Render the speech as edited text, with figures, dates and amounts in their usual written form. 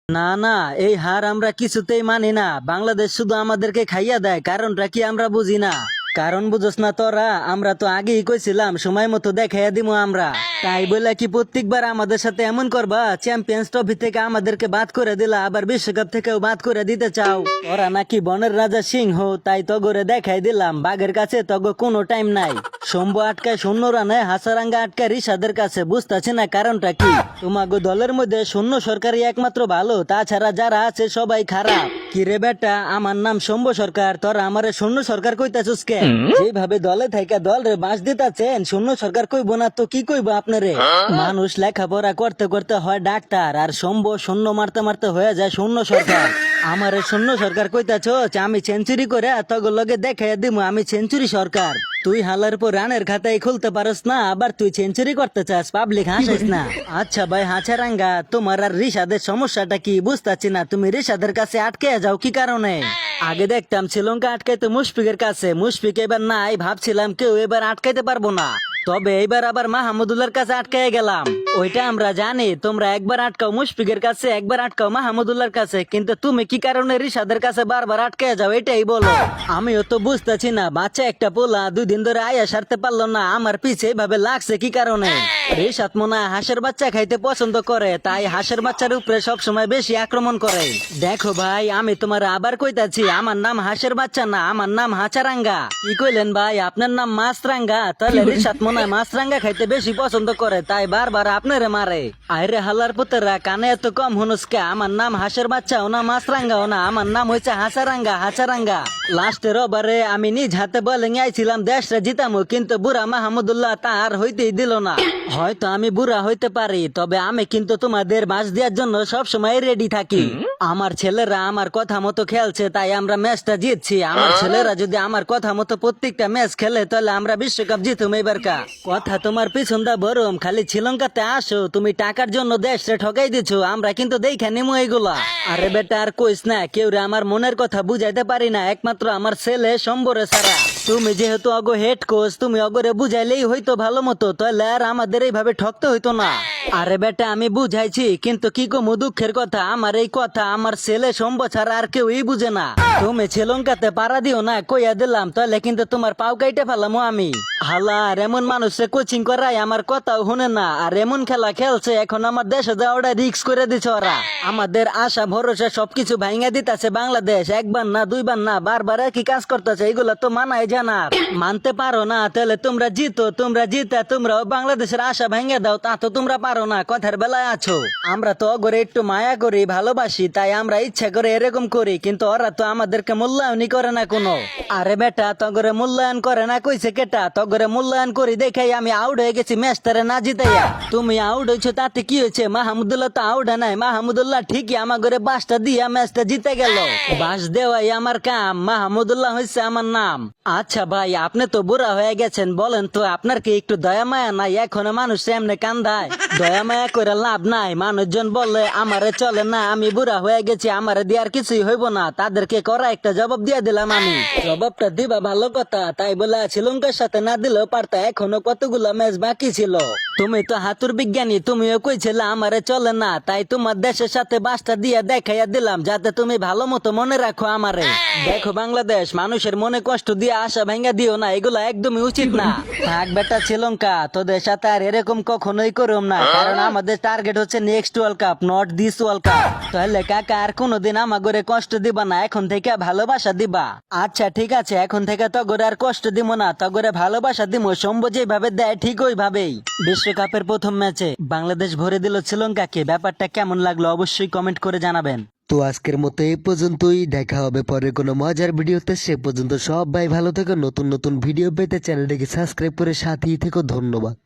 না না, এই হার আমরা কিছুতেই মানি না। বাংলাদেশ শুধু আমাদেরকে খাইয়া দেয়, কারণটা কি আমরা বুঝি না। কারণ বুঝোস না তোরা, আমরা তো আগেই কইছিলাম সময় মতো দেখাইয়া দিমু আমরা। তাই বলে কি প্রত্যেকবার আমাদের সাথে এমন করবা? চ্যাম্পিয়ন্স ট্রফি থেকে আমাদেরকে বাদ করে দিলা, আবার বিশ্বকাপ থেকেও বাদ করে দিতে চাও? ওরা নাকি বনের রাজা সিংহ, তাই তগরে দেখাই দিলাম বাঘের কাছে তগ কোনো টাইম নাই। শম্ভু আটকায় 0 রানে, হাসারাঙ্গা আটকায় রিশাদের কাছে। বুঝতেছি না কারণটা কি। তোমাগো দলের মধ্যে শূন্য সরকারই একমাত্র ভালো, তাছাড়া যারা আছে সবাই খারাপ। কি রে বেটা, আমার নাম শম্ভু সরকার, তোরা আমারে শূন্য সরকার কইতাছস কে? যেভাবে দলে থাইকা দল রে বাঁশ দিতাছেন, শূন্য সরকার কইব না তো কি কইব আপনারে? মানুষ লেখাপড়া করতে করতে হয় ডাক্তার, আর শম্ভু শূন্য মারতে মারতে হয়ে যায় শূন্য সরকার। আমারে শূন্য সরকার কইতাছ? আমি সেঞ্চুরি করে তগর লগে দেখাইয়া দিমু আমি সেঞ্চুরি সরকার। তুই হালার পর রানের খাতায় খুলতে পারস না, আবার তুই সেঞ্চুরি করতে চাস? পাবলিক হাসাইস না। আচ্ছা ভাই হাঁচারাঙ্গা, তোমার আর রিশাদের সমস্যাটা কি বুঝতাছি না। তুমি রিশাদের কাছে আটকে যাও কি কারণে? আগে দেখতাম শ্রীলঙ্কা আটকাইতে মুশফিকের কাছে, মুশফিক এবার নাই, ভাবছিলাম কেউ এবার আটকাইতে পারবো না। তবে এবার আবার মাহমুদুল্লাহর কাছে আটকায় গেলাম। ওইটা আমরা জানি, তোমরা একবার আটকাও মুশফিকের কাছে, একবার আটকাও মাহমুদুল্লাহর কাছে, কিন্তু তুমি কি কারণে রিশাদের কাছে বারবার আটকায় যাও এটাই বলো। আমিও তো বুঝতেছি না, বাচ্চা একটা পোলা 2 দিন ধরে আয়া সারতে পারলো না, আমার পিছে এভাবে লাগছে কি কারণে? রিশাদ মনে হয় হাঁসের বাচ্চা খাইতে পছন্দ করে, তাই হাঁসের বাচ্চার উপরে সবসময় বেশি আক্রমণ করে। দেখো ভাই, আমি তোমার আবার কইতাছি, আমার নাম হাঁসের বাচ্চা না, আমার নাম হাঁচারাঙ্গা। কি কইলেন ভাই? আপনার নাম মাছরাঙ্গা? তাহলে রিশাদ মনে হয় মাছরাঙ্গা খাইতে বেশি পছন্দ করে, তাই বারবার আপনারে মারে। আইরে হালার পুতেরা, কানে এত কম হুনুসকে? আমার নাম হাঁসের বাচ্চাও না, মাছরাঙ্গাও না, আমার নাম হইছে হাঁচারাঙ্গা, হাঁচারাঙ্গা। লাস্টের ওভারে আমি নিজ হাতে বোলিং আইছিলাম দেশটা জিতামু, কিন্তু বুড়া মাহমুদুল্লাহ তার হইতেই দিল না। হয়তো আমি বুড়া হইতে পারি, তবে আমি কিন্তু তোমাদের বাস দেওয়ার জন্য সব সময় রেডি থাকি। আমার ছেলেরা আমার কথা মতো খেলছে, তাই আমরা ম্যাচটা জিতছি। আমার ছেলেরা যদি আমার কথা মতো প্রত্যেকটা ম্যাচ খেলে, তাহলে আমরা বিশ্বকাপ জিতুম এবারকা। কথা তোমার পিছন দা বরম, খালি শ্রীলঙ্কাতে আসো, তুমি টাকার জন্য দেশে ঠকাই দিছো, আমরা কিন্তু দেখে নিমু এগুলা। আরে বেটা আর কইস না, কেউ রে আমার মনের কথা বুঝাইতে পারি না, একমাত্র আমার ছেলে শম্বরে ছাড়া। তুমি যেহেতু অগো হেড কোচ, তুমি অগরে বুঝাইলেই হইতো ভালো মতো, তাহলে আর আমাদের এইভাবে ঠকতে হইতো না। আরে বেটা আমি বুঝাইছি, কিন্তু কি কমু দুঃখের কথা, আমার এই কথা আমার ছেলে শম্ব ছাড়া আর কেউই বুঝে না। তুমি শ্রীলঙ্কাতে পাড়া দিও না, কইয়া দিলাম, তাহলে কিন্তু তোমার পাও কাইটে ফেলামো আমি। হালা আর এমন মানুষে কোচিং করাই আমার কথাও শুনে না, আর এমন খেলা খেলছে, এখন আমার দেশে যাওয়াটা রিক্স করে দিচ্ছে ওরা। আমাদের আশা ভরসা সবকিছু ভাঙা দিতেছে বাংলাদেশ। একবার না দুইবার না, বারবার কি কাজ করতেছে, এগুলা তো মানাই জানার। মানতে পারো না, তাহলে তোমরা জিতো, তোমরা জিতা তোমরাও বাংলাদেশের আশা ভেঙে দাও, তা তো তোমরা পারো না, কথার বেলায় আছো। আমরা তো অগরে একটু মায়া করি, ভালোবাসি, তাই আমরা ইচ্ছা করে এরকম করি, কিন্তু ওরা তো আমাদেরকে মূল্যায়নই করে না কোনো। আরে বেটা, তগরে মূল্যায়ন করে না কইছে কেটা? তগরে মূল্যায়ন করি দেখাই আমি আউট হয়ে গেছি ম্যাচটারে না জিতাইয়া। তুমি আউট হয়েছো তাতে কি হয়েছে? মাহমুদুল্লাহ তো আউট নাই, মাহমুদুল্লাহ ঠিকই আমার ঘরে বাসটা দিয়া ম্যাচটা জিতে গেল। বাস দেওয়াই আমার কাম, মাহমুদুল্লাহ হয়েছে আমার নাম। আচ্ছা ভাই, আপনি তো বুড়া হয়ে গেছেন, বলেন তো আপনার কি একটু দয়া মায়া নাই? এখনো মানুষ এমনি কান্দায়, দয়া মায়া করে লাভ নাই। মানুষজন বলে আমারে চলে না, আমি বুড়া হয়ে গেছি, আমারে দেওয়ার কিছুই হইব না, তাদেরকে করা একটা জবাব দিয়ে দিলাম আমি। জবাবটা দিবা ভালো কথা, তাই বলে শ্রীলঙ্কার সাথে না দিলেও পারতা, এখনো কতগুলো ম্যাচ বাকি ছিল। তুমি তো হাতুর বিজ্ঞানী, তুমিও কইছিলে আমারে চলে না, তাই তোমার দেশের সাথে বাসটা দিয়ে দেখাইয়া দিলাম, যাতে তুমি ভালো মতো মনে রাখো আমারে। দেখো বাংলাদেশ, মানুষের মনে কষ্ট দিয়ে আশা ভেঙে দিও না, এগুলো একদমই উচিত না। থাক বেটা শ্রীলঙ্কা, তোদের সাথে আর এরকম কখনোই করুম না, কারণ আমাদের টার্গেট হচ্ছে next world cup, not this world cup. তাহলে কাকা আর কোনোদিন আমাগরে কষ্ট দিবা না, এখন থেকে ভালোবাসা দিবা। আচ্ছা ঠিক আছে, এখন থেকে তগরে আর কষ্ট দিব না, তগরে ভালোবাসা দিব। শম্ভু যেভাবে দেয় ঠিক ওইভাবেই। বিশ্বকাপের প্রথম ম্যাচে বাংলাদেশ ভরে দিল শ্রীলঙ্কাকে, ব্যাপারটা কেমন লাগলো অবশ্যই কমেন্ট করে জানাবেন। তো আজকের মতো এই পর্যন্তই, দেখা হবে পরে কোনো মজার ভিডিওতে। সে পর্যন্ত সবাই ভালো থেকো। নতুন নতুন ভিডিও পেতে চ্যানেলটিকে সাবস্ক্রাইব করে সাথেই থেকো। ধন্যবাদ।